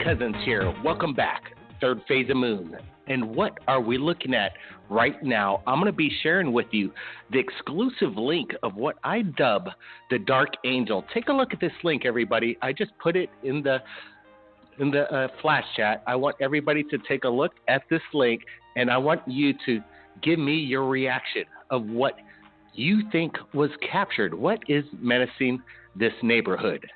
Cousins here. Welcome back, Third Phase of Moon. And what are we looking at right now? I'm going to be sharing with you the exclusive link of what I dub the Dark Angel. Take a look at this link, everybody. I just put it in the flash chat. I want everybody to take a look at this link, and I want you to give me your reaction of what you think was captured. What is menacing this neighborhood?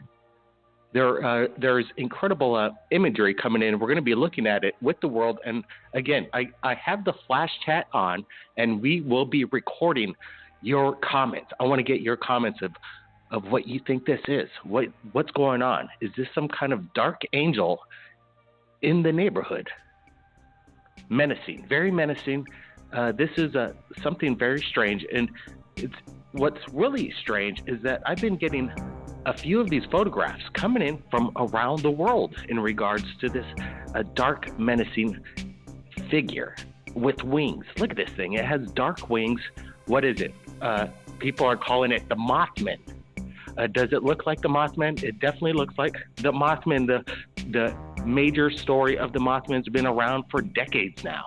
There's incredible imagery coming in. We're going to be looking at it with the world. And again, I have the flash chat on, and we will be recording your comments. I want to get your comments of what you think this is. What's going on? Is this some kind of dark angel in the neighborhood? Menacing, very menacing. This is something very strange. And what's really strange is that I've been getting a few of these photographs coming in from around the world in regards to this dark, menacing figure with wings. Look at this thing. It has dark wings. What is it? People are calling it the Mothman. Does it look like the Mothman? It definitely looks like the Mothman. The major story of the Mothman's been around for decades now.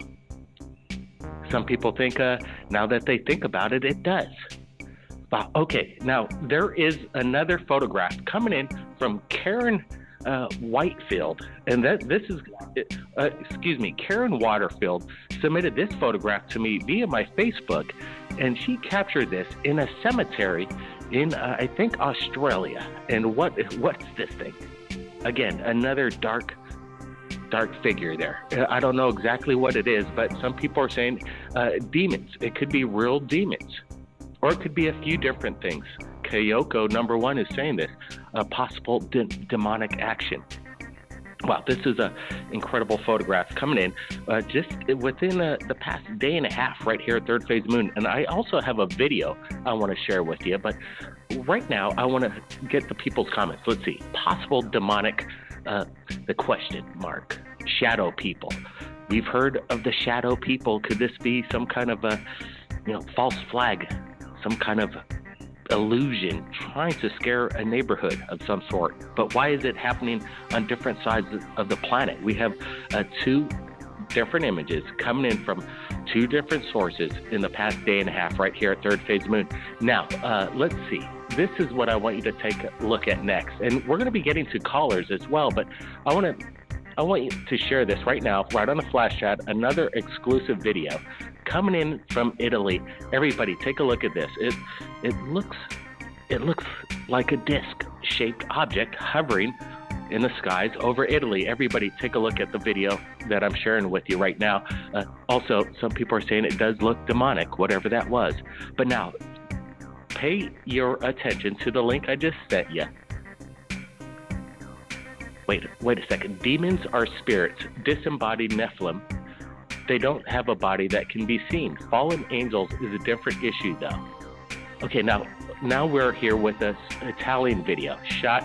Some people think now that they think about it, it does. Okay, now there is another photograph coming in from Karen Whitefield, and this is, Karen Waterfield submitted this photograph to me via my Facebook, and she captured this in a cemetery in, I think, Australia. And what's this thing? Again, another dark figure there. I don't know exactly what it is, but some people are saying demons. It could be real demons. Or it could be a few different things. Kyoko, number one, is saying this. A possible demonic action. Wow, this is an incredible photograph coming in just within the past day and a half right here at Third Phase Moon. And I also have a video I want to share with you. But right now, I want to get the people's comments. Let's see. Possible demonic, the question mark, shadow people. We've heard of the shadow people. Could this be some kind of a false flag? Some kind of illusion trying to scare a neighborhood of some sort. But why is it happening on different sides of the planet? We have two different images coming in from two different sources in the past day and a half right here at Third Phase Moon. Now, let's see. This is what I want you to take a look at next. And we're going to be getting to callers as well, but I want you to share this right now, right on the flash chat, another exclusive video coming in from Italy. Everybody, take a look at this. It looks like a disc-shaped object hovering in the skies over Italy. Everybody, take a look at the video that I'm sharing with you right now. Also, some people are saying it does look demonic, whatever that was. But now, pay your attention to the link I just sent you. Wait a second. Demons are spirits, disembodied Nephilim. They don't have a body that can be seen. Fallen angels is a different issue, though. Okay, now we're here with an Italian video shot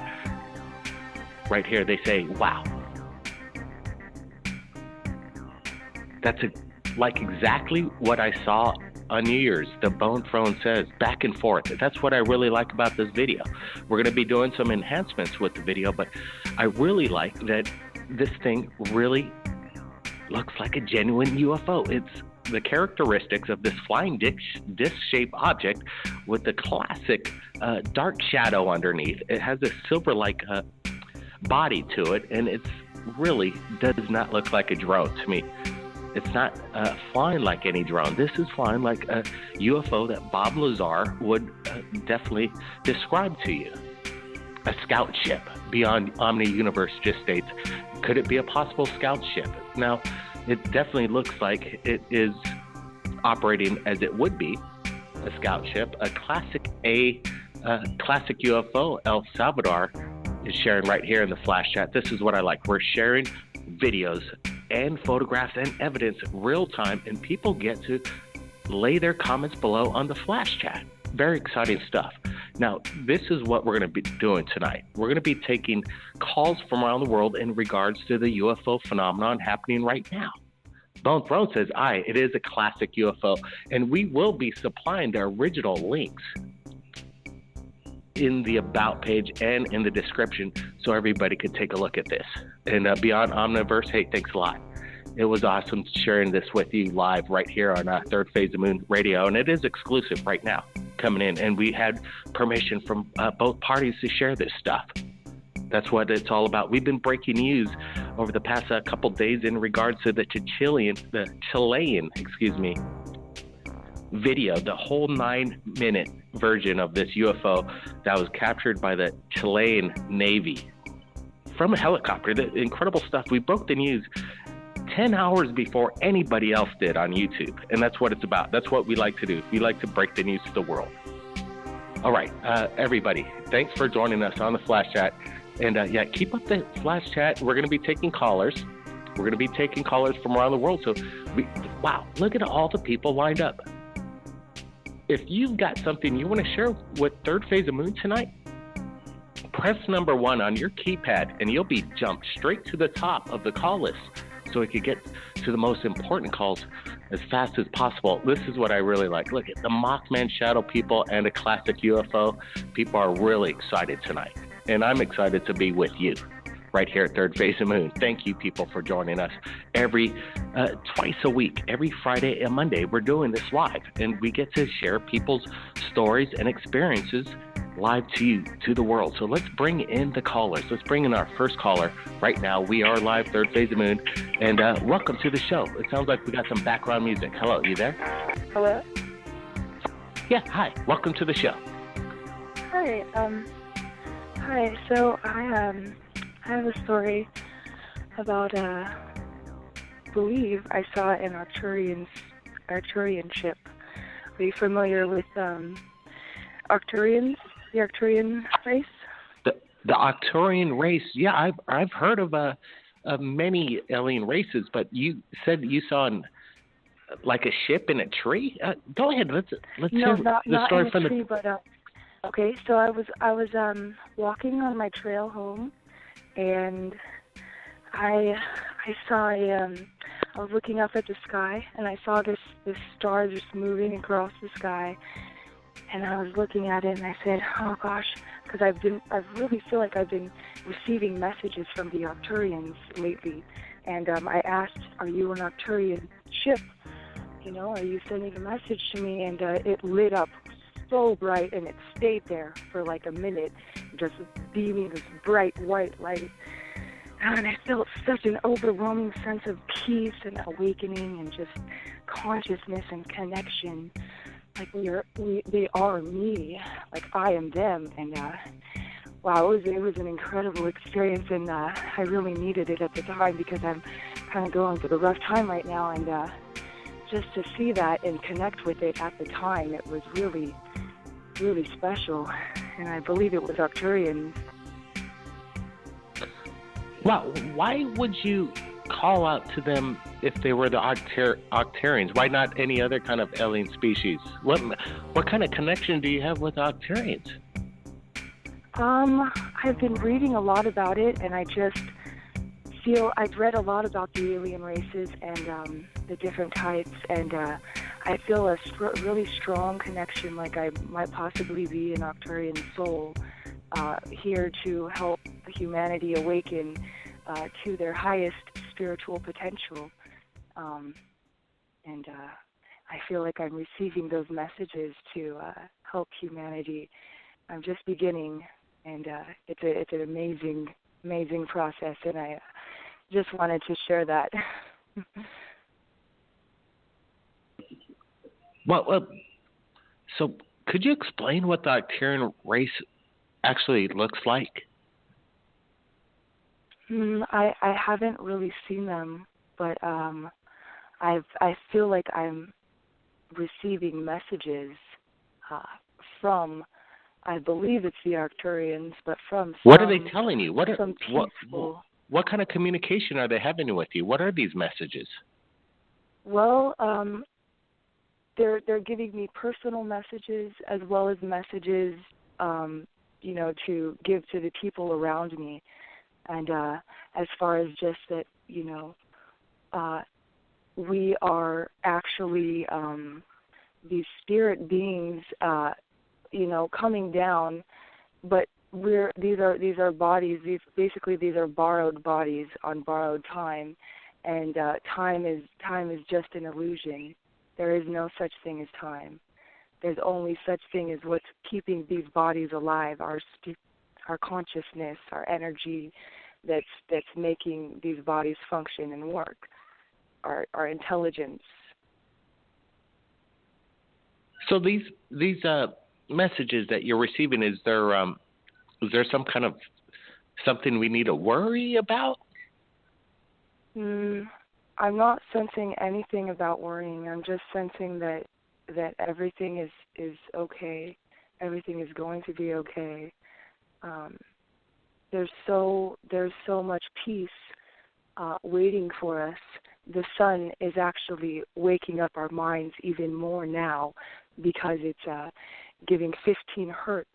right here. They say, wow. That's like exactly what I saw on New Year's. The Bone Throne says back and forth. That's what I really like about this video. We're going to be doing some enhancements with the video, but I really like that this thing really looks like a genuine UFO. It's the characteristics of this flying disc-shaped object with the classic dark shadow underneath. It has a silver-like body to it, and it really does not look like a drone to me. It's not flying like any drone. This is flying like a UFO that Bob Lazar would definitely describe to you. A scout ship, Beyond Omni Universe just states. Could it be a possible scout ship? Now, it definitely looks like it is operating as it would be a scout ship. A classic UFO, El Salvador, is sharing right here in the flash chat. This is what I like. We're sharing videos and photographs and evidence real time, and people get to lay their comments below on the flash chat. Very exciting stuff. Now, this is what we're going to be doing tonight. We're going to be taking calls from around the world in regards to the UFO phenomenon happening right now. Bone Throne says, aye, it is a classic UFO, and we will be supplying the original links in the About page and in the description so everybody could take a look at this. And Beyond Omniverse, hey, thanks a lot. It was awesome sharing this with you live right here on Third Phase of Moon Radio, and it is exclusive right now coming in, and we had permission from both parties to share this stuff. That's what it's all about. We've been breaking news over the past couple days in regards to the Chilean video, the whole 9-minute version of this UFO that was captured by the Chilean Navy from a helicopter. The incredible stuff. We broke the news 10 hours before anybody else did on YouTube, and that's what it's about. That's what we like to do. We like to break the news to the world. All right, everybody, thanks for joining us on the Flash Chat. And keep up the Flash Chat. We're going to be taking callers. We're going to be taking callers from around the world. So, wow, look at all the people lined up. If you've got something you want to share with Third Phase of Moon tonight, press number 1 on your keypad, and you'll be jumped straight to the top of the call list so we could get to the most important calls as fast as possible. This is what I really like. Look at the Mothman shadow people and a classic UFO. People are really excited tonight. And I'm excited to be with you right here at Third Phase of Moon. Thank you, people, for joining us every twice a week, every Friday and Monday. We're doing this live, and we get to share people's stories and experiences live to you, to the world. So let's bring in the callers. Let's bring in our first caller right now. We are live, Third Phase of Moon, and welcome to the show. It sounds like we got some background music. Hello, you there? Hello? Yeah, hi. Welcome to the show. Hi, Hi, so I have a story about believe I saw an Arcturian ship. Are you familiar with Arcturians, the Arcturian race? The Arcturian race, yeah, I've heard of many alien races, but you said you saw like a ship in a tree. Go ahead, let's hear the story from the tree, but okay, so I was walking on my trail home, and I saw I was looking up at the sky, and I saw this star just moving across the sky, and I was looking at it, and I said, oh gosh, because I really feel like I've been receiving messages from the Arcturians lately, and I asked, are you an Arcturian ship? You know, are you sending a message to me? And it lit up so bright, and it stayed there for like a minute, just beaming this bright white light. And I felt such an overwhelming sense of peace and awakening and just consciousness and connection. Like they are me, like I am them. And wow, it was an incredible experience, and I really needed it at the time because I'm kind of going through a rough time right now. And just to see that and connect with it at the time, it was really, really special. And I believe it was Arcturians. Wow, why would you call out to them if they were the Arcturians? Why not any other kind of alien species? What kind of connection do you have with Arcturians? I've been reading a lot about it, and I just feel I've read a lot about the alien races and the different types, and I feel a really strong connection, like I might possibly be an Arcturian soul here to help humanity awaken to their highest spiritual potential. And I feel like I'm receiving those messages to help humanity. I'm just beginning, and it's an amazing process, and I just wanted to share that. Well, so could you explain what the Arcturian race actually looks like? I haven't really seen them, but I feel like I'm receiving messages from, I believe it's the Arcturians, but from what are they telling you? What kind of communication are they having with you? What are these messages? Well, they're giving me personal messages as well as messages, to give to the people around me. And as far as just that, we are actually these spirit beings, coming down but these are bodies. These are borrowed bodies on borrowed time, and time is just an illusion. There is no such thing as time. There's only such thing as what's keeping these bodies alive, our consciousness, our energy, that's making these bodies function and work, our intelligence. So these messages that you're receiving, is there some kind of something we need to worry about? I'm not sensing anything about worrying. I'm just sensing that everything is okay. Everything is going to be okay. There's so much peace waiting for us. The sun is actually waking up our minds even more now because it's giving 15 hertz.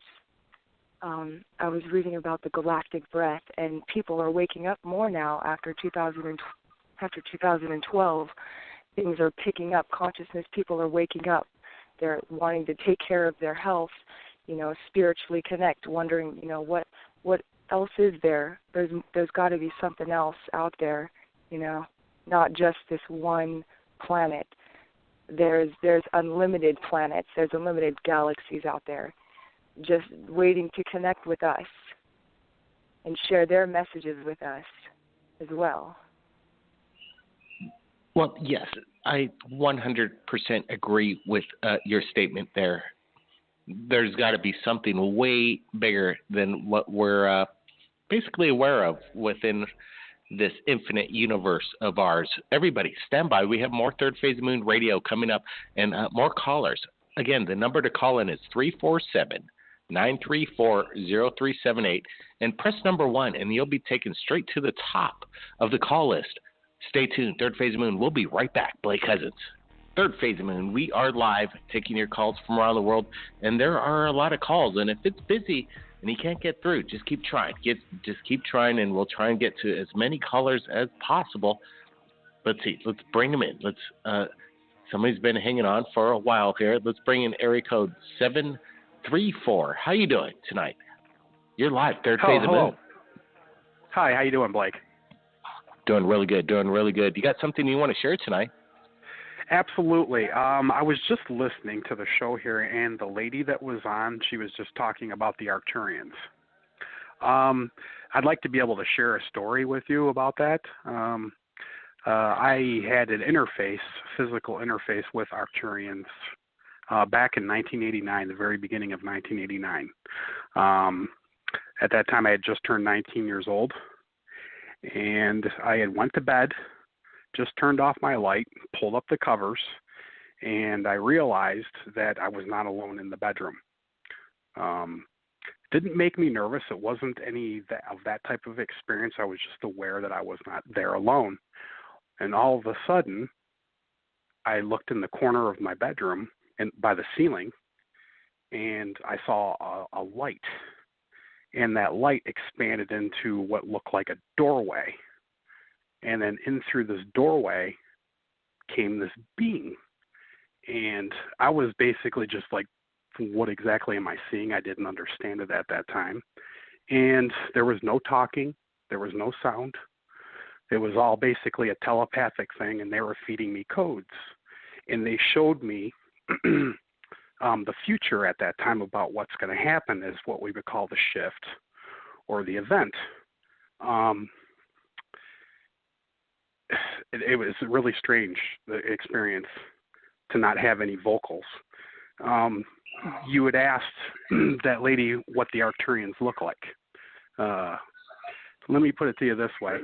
I was reading about the galactic breath, and people are waking up more now after 2012. Things are picking up consciousness. People are waking up. They're wanting to take care of their health, spiritually connect, wondering, what else is there? There's got to be something else out there, not just this one planet. There's unlimited planets. There's unlimited galaxies out there, just waiting to connect with us and share their messages with us as well. Well, yes, I 100% agree with your statement there. There's got to be something way bigger than what we're basically aware of within this infinite universe of ours. Everybody, stand by. We have more Third Phase of Moon Radio coming up and more callers. Again, the number to call in is 347-934-0378, and press number 1, and you'll be taken straight to the top of the call list. Stay tuned. Third Phase of Moon. We'll be right back. Blake Cousins. Third Phase of Moon. We are live, taking your calls from around the world, and there are a lot of calls. And if it's busy and you can't get through, just keep trying. Just keep trying, and we'll try and get to as many callers as possible. Let's see. Let's bring them in. Somebody's been hanging on for a while here. Let's bring in area code 734. How you doing tonight? You're live. Third Phase of Moon. Hi. How you doing, Blake? Doing really good. You got something you want to share tonight? Absolutely. I was just listening to the show here, and the lady that was on, she was just talking about the Arcturians. I'd like to be able to share a story with you about that. I had an physical interface with Arcturians back in 1989, the very beginning of 1989. At that time, I had just turned 19 years old. And I had went to bed, just turned off my light, pulled up the covers, and I realized that I was not alone in the bedroom. Didn't make me nervous. It wasn't any of that type of experience. I was just aware that I was not there alone. And all of a sudden, I looked in the corner of my bedroom and by the ceiling, and I saw a light. And that light expanded into what looked like a doorway. And then in through this doorway came this being. And I was basically just like, what exactly am I seeing? I didn't understand it at that time. And there was no talking. There was no sound. It was all basically a telepathic thing, and they were feeding me codes. And they showed me the future at that time about what's going to happen is what we would call the shift or the event. It was a really strange experience to not have any vocals. You had asked that lady what the Arcturians look like. Let me put it to you this way.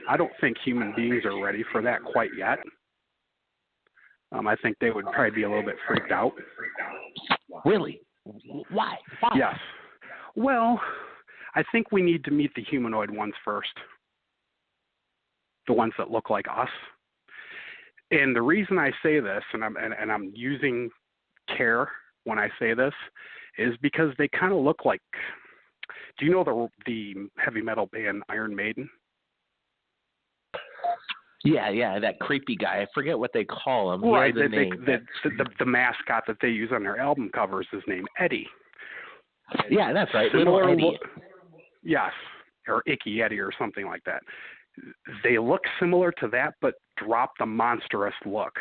I don't think human beings are ready for that quite yet. I think they would probably be a little bit freaked out. Really? Why? Yes. Well, I think we need to meet the humanoid ones first. The ones that look like us. And the reason I say this, and I'm using care when I say this, is because they kind of look like. Do you know the heavy metal band Iron Maiden? Yeah, that creepy guy. I forget what they call him. Right, the mascot that they use on their album covers is named Eddie. Yeah, that's right. Similar Little Eddie. Yes, or Icky Eddie or something like that. They look similar to that, but drop the monstrous look,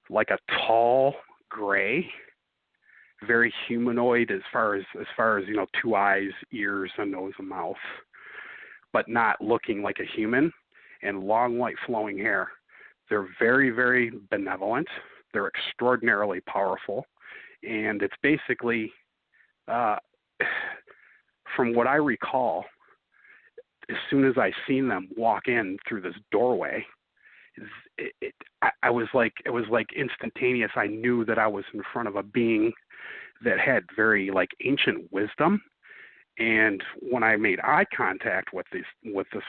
like a tall gray, very humanoid as far as two eyes, ears, a nose, a mouth, but not looking like a human, and long white flowing hair. They're very, very benevolent. They're extraordinarily powerful, and it's basically, from what I recall, as soon as I seen them walk in through this doorway, it was like instantaneous. I knew that I was in front of a being that had very like ancient wisdom. And when I made eye contact with this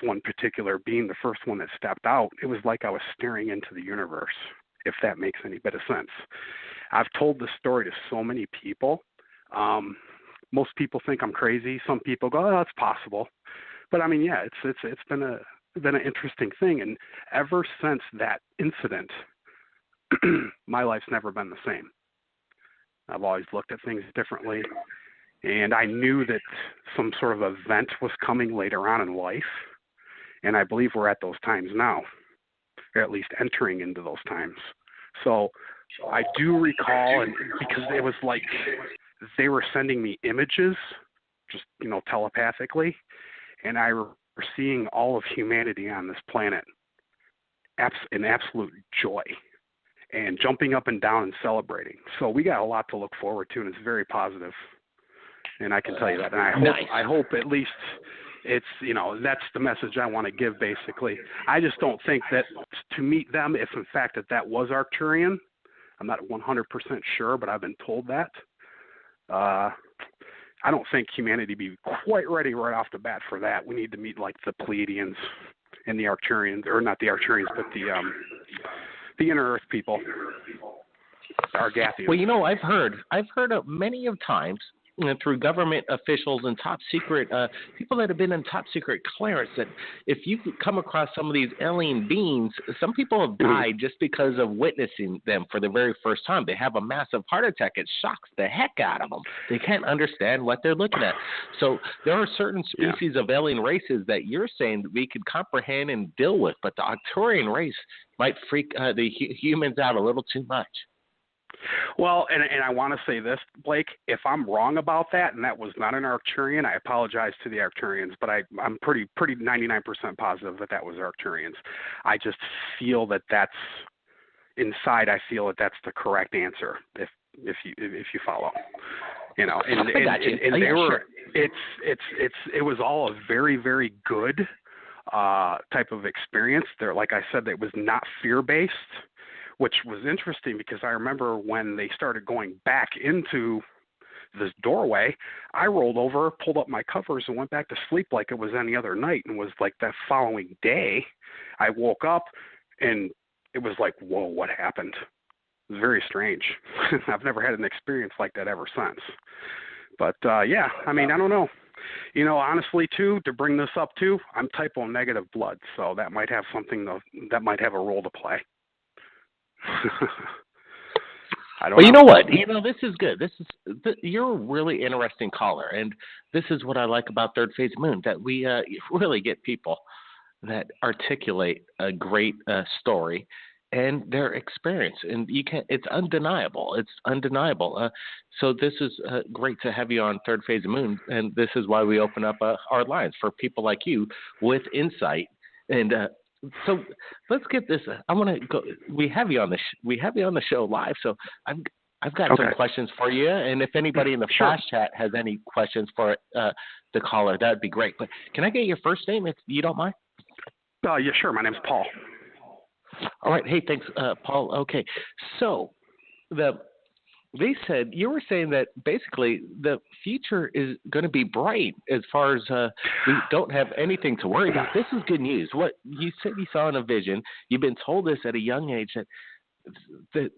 one particular being, the first one that stepped out, it was like I was staring into the universe, if that makes any bit of sense. I've told this story to so many people. Most people think I'm crazy. Some people go, "Oh, that's possible." But I mean, yeah, it's been an interesting thing, and ever since that incident, my life's never been the same. I've always looked at things differently, and I knew that some sort of event was coming later on in life, and I believe we're at those times now, or at least entering into those times. So I do recall, and because it was like they were sending me images, just telepathically, and I were seeing all of humanity on this planet in absolute joy and jumping up and down and celebrating. So we got a lot to look forward to, and it's very positive. And I can tell you that. And I hope at least it's, that's the message I want to give, basically. I just don't think that to meet them, if in fact that was Arcturian, I'm not 100% sure, but I've been told that. I don't think humanity be quite ready right off the bat for that. We need to meet like the Pleiadians and the Arcturians, or not the Arcturians, but the inner Earth people, the Argathians. Well, I've heard of many of times through government officials and top secret people that have been in top secret clearance that if you come across some of these alien beings, some people have died just because of witnessing them for the very first time. They have a massive heart attack. It shocks the heck out of them. They can't understand what they're looking at. So there are certain species of alien races that you're saying that we could comprehend and deal with, but the Arcturian race might freak the humans out a little too much. Well, and I want to say this, Blake, if I'm wrong about that, and that was not an Arcturian, I apologize to the Arcturians, but I'm pretty 99% positive that was Arcturians. I just feel that's inside. I feel that that's the correct answer. If you follow, and they were. It was all a very, very good type of experience. There, like I said, it was not fear-based, which was interesting because I remember when they started going back into this doorway, I rolled over, pulled up my covers, and went back to sleep like it was any other night. And was like that following day, I woke up, and it was like, whoa, what happened? It was very strange. I've never had an experience like that ever since. But, yeah, I mean, I don't know. Honestly, too, to bring this up, too, I'm type O negative blood, so that might have that might have a role to play. I don't know. You know what? This is good. You're a really interesting caller, and this is what I like about Third Phase Moon, that we really get people that articulate a great story and their experience, and it's undeniable. It's undeniable. So this is great to have you on Third Phase Moon, and this is why we open up our lines for people like you with insight. And so let's get this. I want to go. We have you on the show live. So I've got some questions for you, and if anybody in the flash chat has any questions for the caller, that'd be great. But can I get your first name if you don't mind? Yeah, sure. My name's Paul. All right. Hey, thanks, Paul. Okay. So they said, you were saying that basically the future is going to be bright as far as we don't have anything to worry about. This is good news. What you said you saw in a vision, you've been told this at a young age, that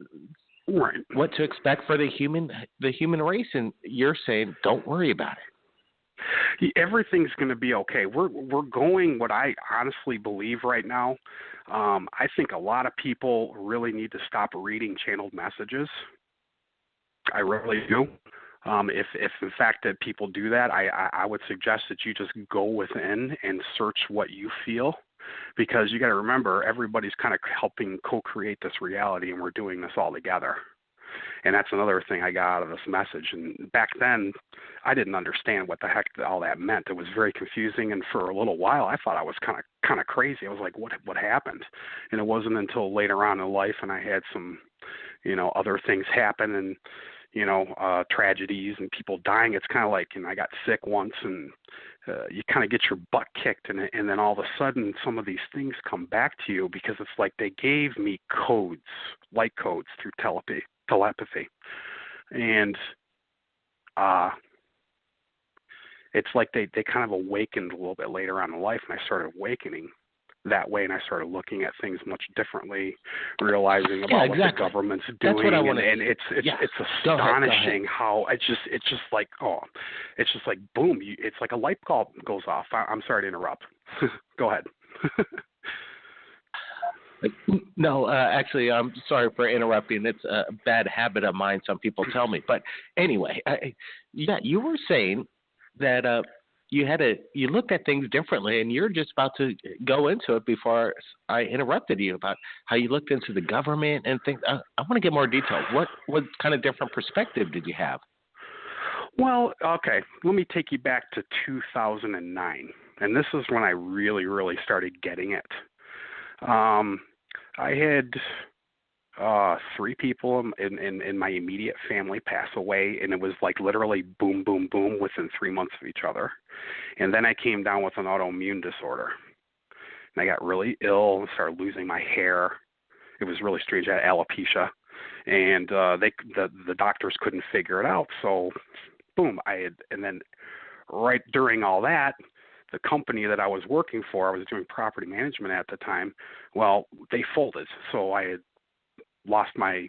what to expect for the human race, and you're saying don't worry about it. Everything's going to be okay. We're going what I honestly believe right now. I think a lot of people really need to stop reading channeled messages. I really do. If in fact that people do that, I would suggest that you just go within and search what you feel, because you got to remember everybody's kind of helping co-create this reality, and we're doing this all together. And that's another thing I got out of this message. And back then, I didn't understand what the heck all that meant. It was very confusing, and for a little while, I thought I was kind of crazy. I was like, what happened? And it wasn't until later on in life, and I had some, other things happen, and tragedies and people dying. It's kind of like, I got sick once, and you kind of get your butt kicked, and then all of a sudden, some of these things come back to you, because it's like they gave me codes, light codes through telepathy, and it's like they kind of awakened a little bit later on in life, and I started awakening that way, and I started looking at things much differently, realizing about what the government's doing. That's what I want to. And it's astonishing how it's just like boom, it's like a light bulb goes off. I'm sorry to interrupt. Go ahead. No, actually, I'm sorry for interrupting. It's a bad habit of mine, some people tell me. But anyway, you were saying that you looked at things differently, and you're just about to go into it before I interrupted you about how you looked into the government and things. I want to get more detail. What kind of different perspective did you have? Well, okay, let me take you back to 2009, and this is when I really, really started getting it. I had 3 people in my immediate family pass away, and it was like literally boom, boom, boom within 3 months of each other. And then I came down with an autoimmune disorder, and I got really ill and started losing my hair. It was really strange. I had alopecia, and the doctors couldn't figure it out. So, boom, and then right during all that, the company that I was working for, I was doing property management at the time, well, they folded. So I had lost my,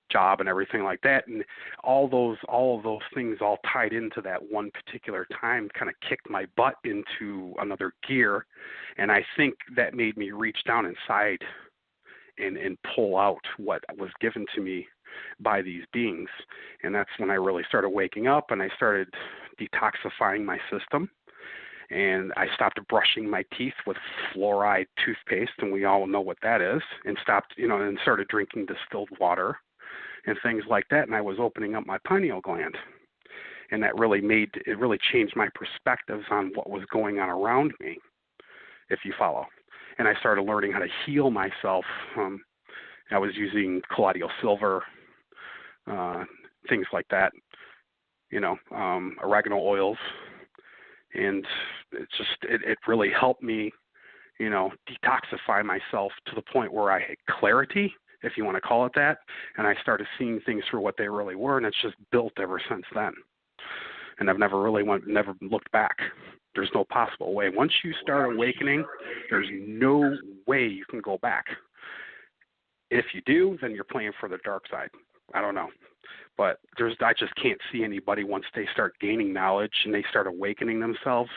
job and everything like that. And all of those things all tied into that one particular time kind of kicked my butt into another gear. And I think that made me reach down inside and pull out what was given to me by these beings. And that's when I really started waking up, and I started detoxifying my system. And I stopped brushing my teeth with fluoride toothpaste, and we all know what that is, and stopped, and started drinking distilled water and things like that. And I was opening up my pineal gland, and that really changed my perspectives on what was going on around me, if you follow. And I started learning how to heal myself. I was using colloidal silver, things like that, oregano oils. And it really helped me, detoxify myself to the point where I had clarity, if you want to call it that. And I started seeing things for what they really were, and it's just built ever since then. And I've never looked back. There's no possible way. Once you start awakening, there's no way you can go back. If you do, then you're playing for the dark side. I don't know. But I just can't see anybody, once they start gaining knowledge and they start awakening themselves,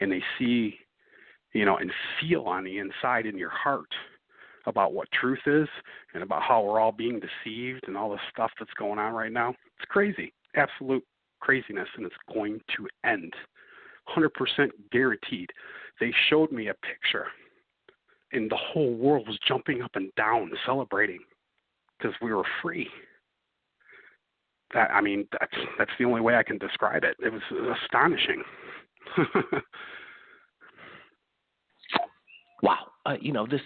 and they see, and feel on the inside in your heart about what truth is, and about how we're all being deceived and all the stuff that's going on right now. It's crazy, absolute craziness, and it's going to end, 100% guaranteed. They showed me a picture, and the whole world was jumping up and down, celebrating, because we were free. That's the only way I can describe it. It was astonishing. Wow. This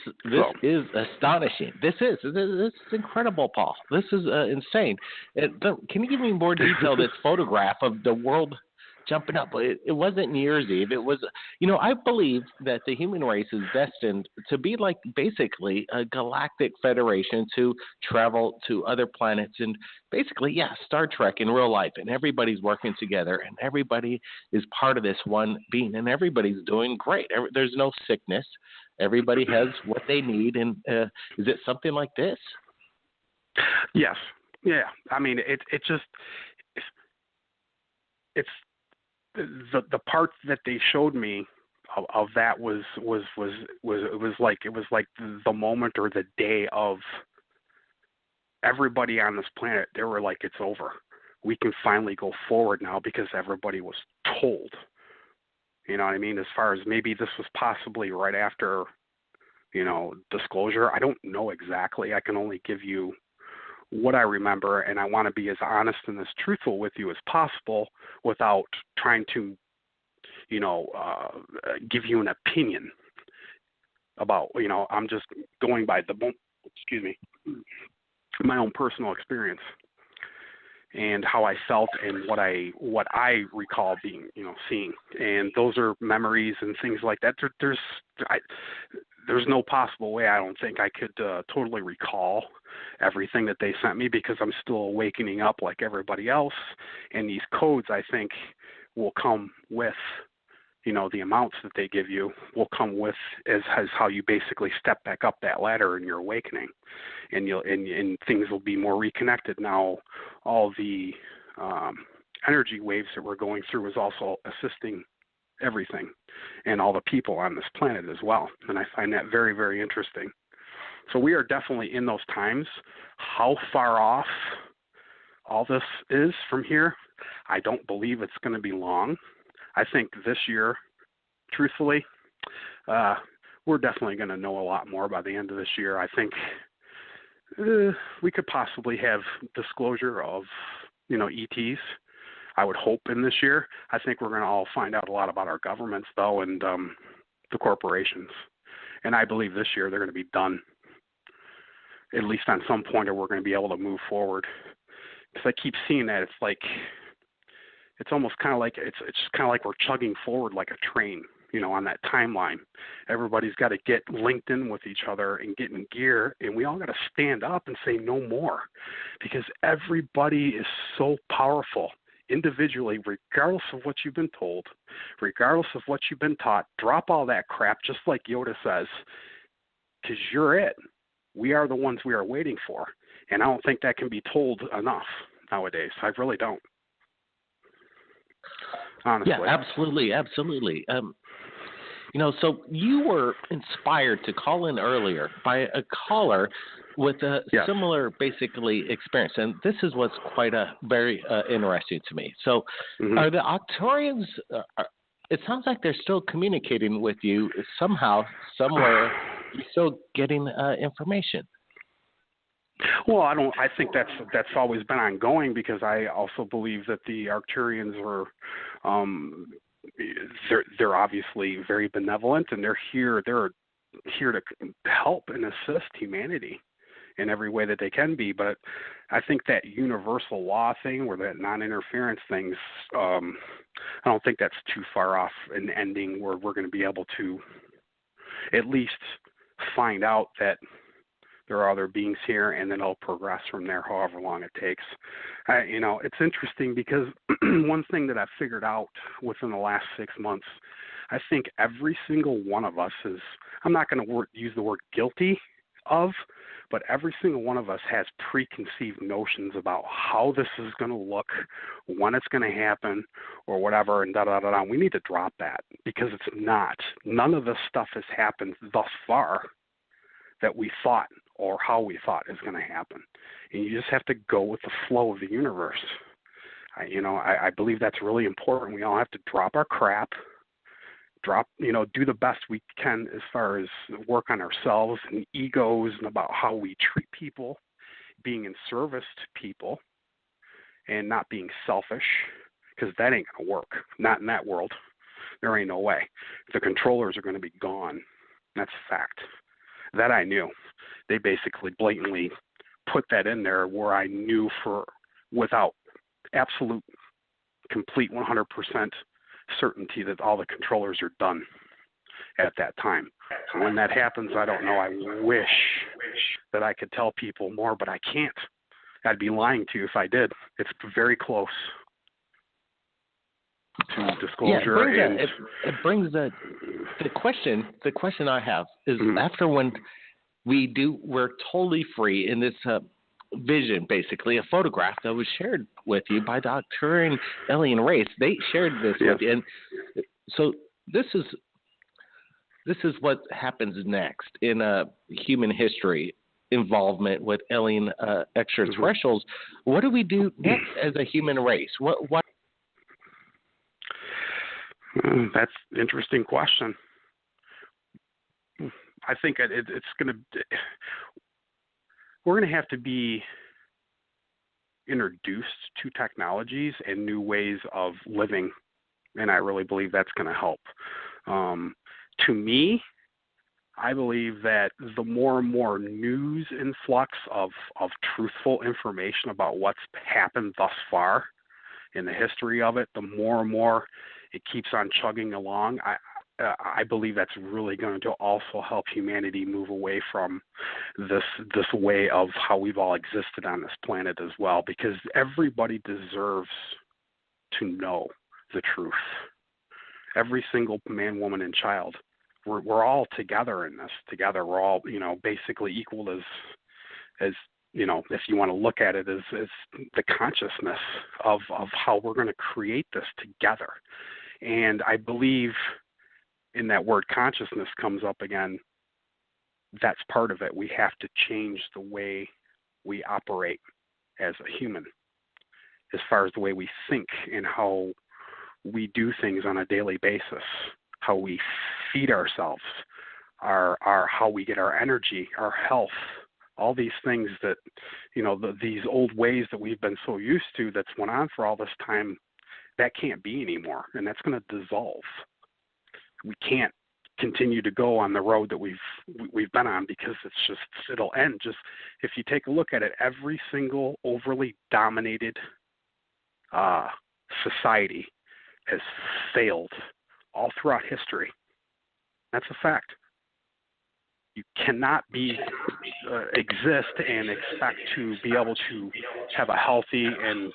is astonishing. This is incredible, Paul. This is insane. Can you give me more detail? This photograph of the world jumping up. It wasn't New Year's Eve. It was, I believe that the human race is destined to be like basically a galactic federation, to travel to other planets, and basically, Star Trek in real life. And everybody's working together, and everybody is part of this one being, and everybody's doing great. There's no sickness. Everybody has what they need. And is it something like this? Yes. Yeah. It's the part that they showed me of that was like the moment or the day of everybody on this planet. They were like, it's over. we can finally go forward now because everybody was told. You know what I mean? As far as maybe this was possibly right after, disclosure. I don't know exactly. I can only give you what I remember, and I want to be as honest and as truthful with you as possible without trying to, give you an opinion about, I'm just going by my own personal experience and how I felt and what I recall being, seeing. And those are memories and things like that. There's no possible way I don't think I could totally recall everything that they sent me because I'm still awakening up like everybody else. And these codes, I think, will come with, the amounts that they give you will come with as how you basically step back up that ladder in your awakening, and and things will be more reconnected. Now, all the energy waves that we're going through is also assisting everything and all the people on this planet as well, and I find that very, very interesting. So we are definitely in those times. How far off all this is from here, I don't believe it's going to be long. I think this year, truthfully, we're definitely going to know a lot more by the end of this year. I think we could possibly have disclosure of, ETs. I would hope in this year. I think we're going to all find out a lot about our governments, though, and the corporations. And I believe this year they're going to be done, at least on some point, or we're going to be able to move forward. Because I keep seeing that it's almost kind of like it's kind of like we're chugging forward like a train, on that timeline. Everybody's got to get linked in with each other and get in gear, and we all got to stand up and say no more, because everybody is so powerful individually, regardless of what you've been told, regardless of what you've been taught. Drop all that crap, just like Yoda says, because you're it. We are the ones we are waiting for, and I don't think that can be told enough nowadays. I really don't. Honestly. Yeah, absolutely. So you were inspired to call in earlier by a caller with a similar, basically, experience, and this is what's quite very interesting to me. So, are the Arcturians? It sounds like they're still communicating with you somehow, somewhere. You're still getting information. Well, I think that's always been ongoing, because I also believe that the Arcturians are, they're obviously very benevolent, and they're here to help and assist humanity in every way that they can be. But I think that universal law thing, or that non-interference things, I don't think that's too far off an ending where we're going to be able to at least find out that there are other beings here, and then it'll progress from there, however long it takes. It's interesting because one thing that I've figured out within the last 6 months, I think every single one of us is, I'm not going to use the word guilty of, but every single one of us has preconceived notions about how this is going to look, when it's going to happen, or whatever, and da-da-da-da. We need to drop that, because it's not. None of this stuff has happened thus far that we thought, or how we thought is going to happen. And you just have to go with the flow of the universe. I believe that's really important. We all have to drop our crap, do the best we can as far as work on ourselves and egos and about how we treat people, being in service to people, and not being selfish, because that ain't going to work. Not in that world. There ain't no way. The controllers are going to be gone. That's a fact. That I knew. They basically blatantly put that in there where I knew without absolute, complete 100% certainty that all the controllers are done at that time. So when that happens, I don't know. I wish that I could tell people more, but I can't. I'd be lying to you if I did. It's very close to disclosure. Yeah, it brings the question. The question I have is, after when we're totally free in this vision, basically a photograph that was shared with you by the Arcturian alien race. They shared this with you, and so this is what happens next in human history. involvement with alien extraterrestrials, what do we do next as a human race? What? That's an interesting question. I think we're going to have to be introduced to technologies and new ways of living, and I really believe that's going to help. To me, I believe that the more and more news influx of truthful information about what's happened thus far in the history of it, the more and more it keeps on chugging along. I believe that's really going to also help humanity move away from this way of how we've all existed on this planet as well, because everybody deserves to know the truth. Every single man, woman, and child. We're all together in this. Together, we're all, basically equal as if you want to look at it as the consciousness of how we're going to create this together. And I believe in that word consciousness comes up again. That's part of it. We have to change the way we operate as a human, as far as the way we think and how we do things on a daily basis, how we feed ourselves, our how we get our energy, our health, all these things that, these old ways that we've been so used to that's went on for all this time, that can't be anymore, and that's going to dissolve. We can't continue to go on the road that we've been on, because it'll end. Just if you take a look at it, every single overly dominated society has failed all throughout history. That's a fact. You cannot exist and expect to be able to have a healthy and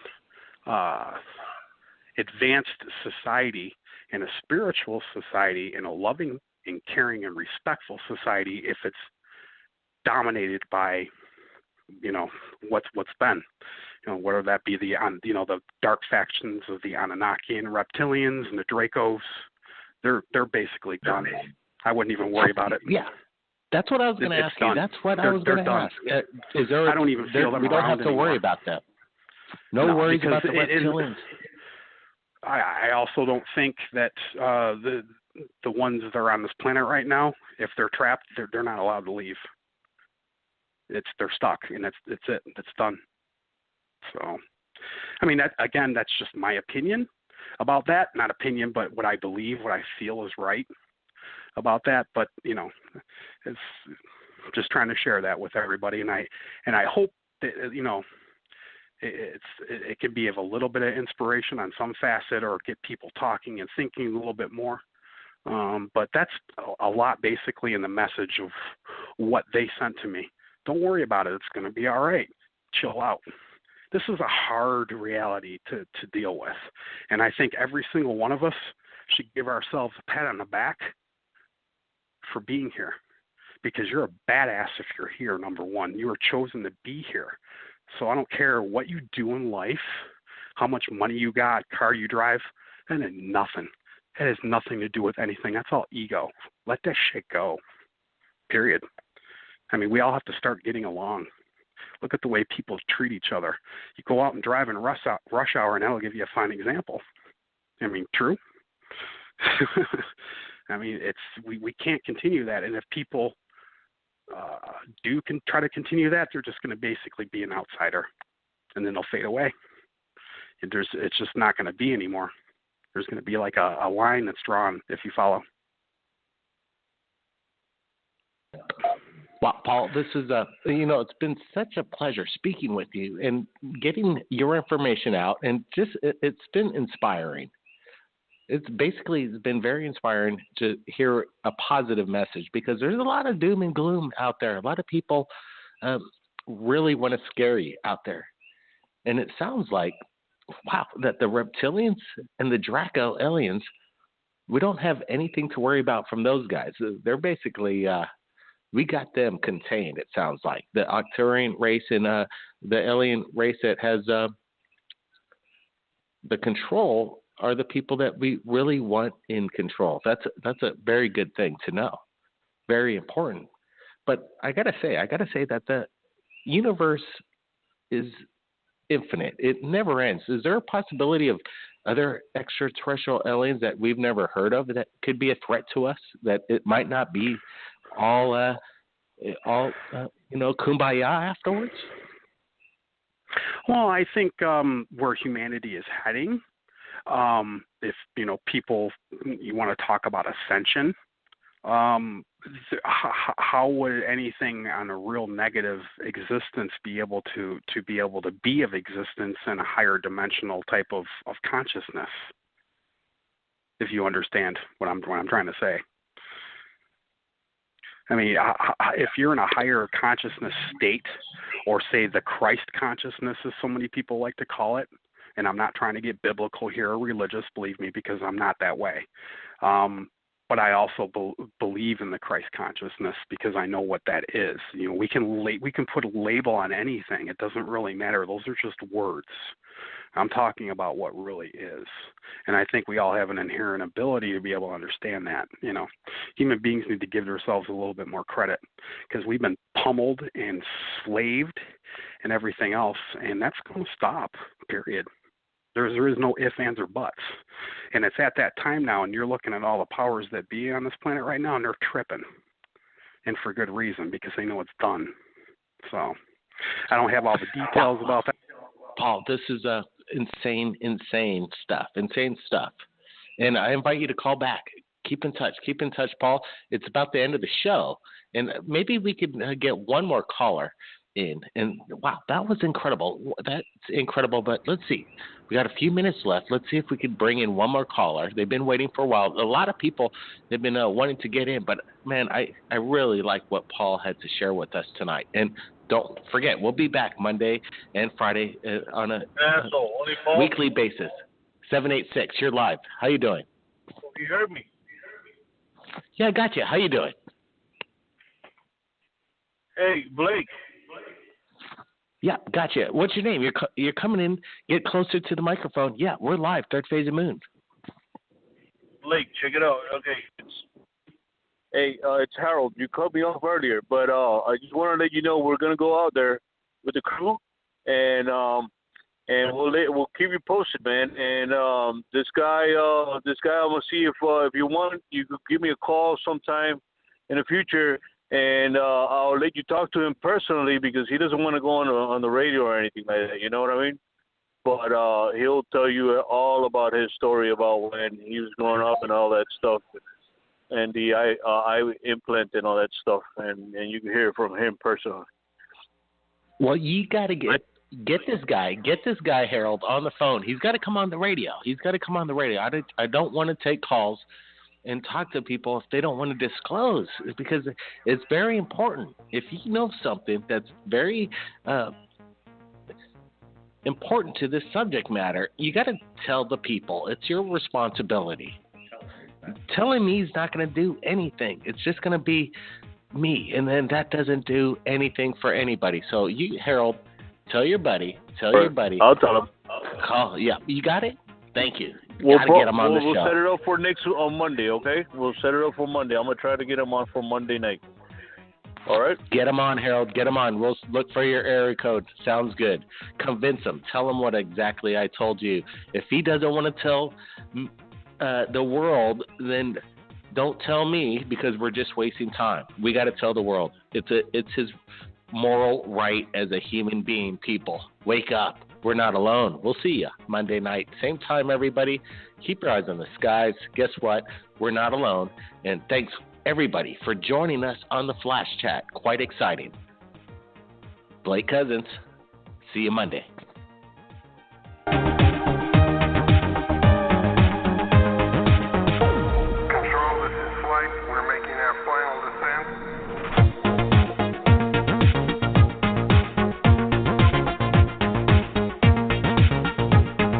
advanced society and a spiritual society and a loving and caring and respectful society if it's dominated by, what's been, whether that be the dark factions of the Anunnaki and reptilians and the Dracos. They're basically done. I wouldn't even worry about it. Yeah. That's what I was going to ask you. That's what I was going to ask. I don't even feel them. We don't have to worry about that. No worries about the reptilians. I also don't think that the ones that are on this planet right now, if they're trapped, they're not allowed to leave. They're stuck, and that's it. That's done. So, that's just my opinion about that. Not opinion, but what I believe, what I feel is right about that. But it's just trying to share that with everybody, and I hope that it could be of a little bit of inspiration on some facet, or get people talking and thinking a little bit more. But that's a lot basically in the message of what they sent to me. Don't worry about it. It's going to be all right. Chill out. This is a hard reality to deal with. And I think every single one of us should give ourselves a pat on the back for being here, because you're a badass if you're here, number one. You were chosen to be here. So I don't care what you do in life, how much money you got, car you drive, that is nothing. That has nothing to do with anything. That's all ego. Let that shit go. Period. We all have to start getting along. Look at the way people treat each other. You go out and drive in rush hour, and that'll give you a fine example. True. We can't continue that. And if people can try to continue that, they're just going to basically be an outsider, and then they'll fade away. It's just not going to be anymore. There's going to be like a line that's drawn, if you follow. Wow, Paul, this is it's been such a pleasure speaking with you and getting your information out, and it's been inspiring. It's been very inspiring to hear a positive message, because there's a lot of doom and gloom out there. A lot of people really want to scare you out there. And it sounds like, wow, that the reptilians and the Draco aliens, we don't have anything to worry about from those guys. They're basically, we got them contained, it sounds like. The Arcturian race and the alien race that has the control are the people that we really want in control. That's a very good thing to know. Very important. But I gotta say that the universe is infinite. It never ends. Is there a possibility of other extraterrestrial aliens that we've never heard of that could be a threat to us? That it might not be all kumbaya afterwards? Well, I think where humanity is heading, if people, you want to talk about ascension, how would anything on a real negative existence be able to be of existence in a higher dimensional type of consciousness? If you understand what I'm trying to say. I mean, if you're in a higher consciousness state, or say the Christ consciousness, as so many people like to call it, and I'm not trying to get biblical here or religious, believe me, because I'm not that way. But I also believe in the Christ consciousness because I know what that is. We can put a label on anything. It doesn't really matter. Those are just words. I'm talking about what really is. And I think we all have an inherent ability to be able to understand that. Human beings need to give themselves a little bit more credit because we've been pummeled and slaved and everything else, and that's going to stop, period. There is no ifs, ands, or buts. And it's at that time now, and you're looking at all the powers that be on this planet right now, and they're tripping. And for good reason, because they know it's done. So I don't have all the details about that. Paul, this is insane stuff. And I invite you to call back. Keep in touch, Paul. It's about the end of the show. And maybe we could get one more caller in. And wow, that was incredible. That's incredible. But let's see. We got a few minutes left. Let's see if we could bring in one more caller. They've been waiting for a while. A lot of people have been wanting to get in. But, man, I really like what Paul had to share with us tonight. And don't forget, we'll be back Monday and Friday on a weekly basis. 786, you're live. How you doing? You heard me. Yeah, I got you. How you doing? Hey, Blake. Yeah, gotcha. What's your name? You're coming in. Get closer to the microphone. Yeah, we're live. Third Phase of Moon. Blake, check it out. Okay. It's Harold. You cut me off earlier, but I just want to let you know we're gonna go out there with the crew, and we'll keep you posted, man. And this guy, I'm gonna see if you want, you could give me a call sometime in the future. And I'll let you talk to him personally because he doesn't want to go on the radio or anything like that. You know what I mean? But he'll tell you all about his story about when he was growing up and all that stuff, and the eye implant and all that stuff. And you can hear it from him personally. Well, you got to get this guy Harold on the phone. He's got to come on the radio. I don't want to take calls and talk to people if they don't want to disclose, because it's very important. If you know something that's very important to this subject matter, you got to tell the people. It's your responsibility. Telling me he's not going to do anything. It's just going to be me, and then that doesn't do anything for anybody. So you, Harold, tell your buddy. I'll tell him. Call. Yeah, you got it? Thank you. Gotta get him on the show. We'll set it up for on Monday, okay? We'll set it up for Monday. I'm going to try to get him on for Monday night. All right? Get him on, Harold. Get him on. We'll look for your area code. Sounds good. Convince him. Tell him what exactly I told you. If he doesn't want to tell the world, then don't tell me, because we're just wasting time. We got to tell the world. It's his moral right as a human being. People, wake up. We're not alone. We'll see you Monday night. Same time, everybody. Keep your eyes on the skies. Guess what? We're not alone. And thanks, everybody, for joining us on the Flash Chat. Quite exciting. Blake Cousins. See you Monday.